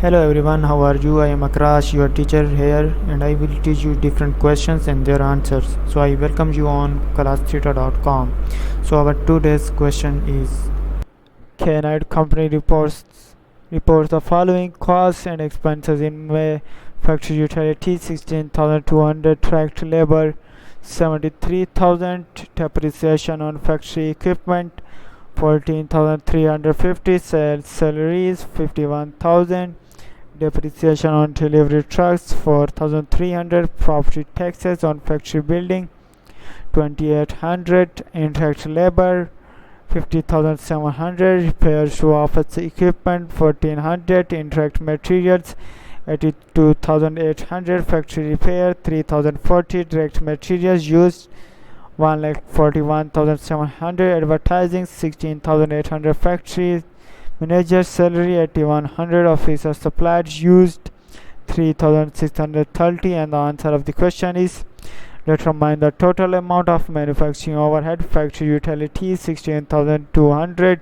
Hello everyone, how are you? I am Akrash, your teacher here, and I will teach you different questions and their answers. So I welcome you on classtheta.com. So our today's question is: Can a company reports the following costs and expenses in May: factory utilities 16,200, direct labor 73,000, depreciation on factory equipment 14,350, sales salaries 51,000, depreciation on delivery trucks 4,300, property taxes on factory building 2,800, indirect labor 50,700, repairs to office equipment 1,400, indirect materials 82,800, factory repair 3,040, direct materials used 1,41,700, advertising 16,800, factory manager salary 8,100, officer supplies used 3,630, and the answer of the question is: determine the total amount of manufacturing overhead. Factory utilities 16,200,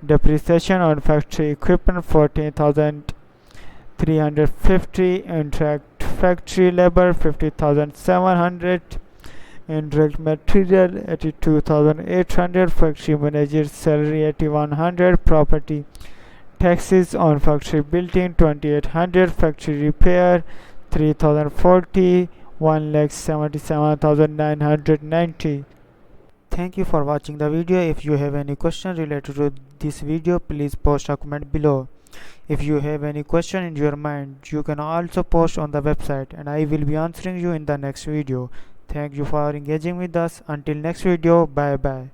depreciation on factory equipment 14,350, indirect factory labor 50,700, indirect material 82,800, factory manager salary 8,100, property taxes on factory building 2,800, factory repair 3,040, 1,77,990. Thank you for watching the video. If you have any question related to this video, please post a comment below. If you have any question in your mind, you can also post on the website and I will be answering you in the next video. Thank you for engaging with us. Until next video, bye bye.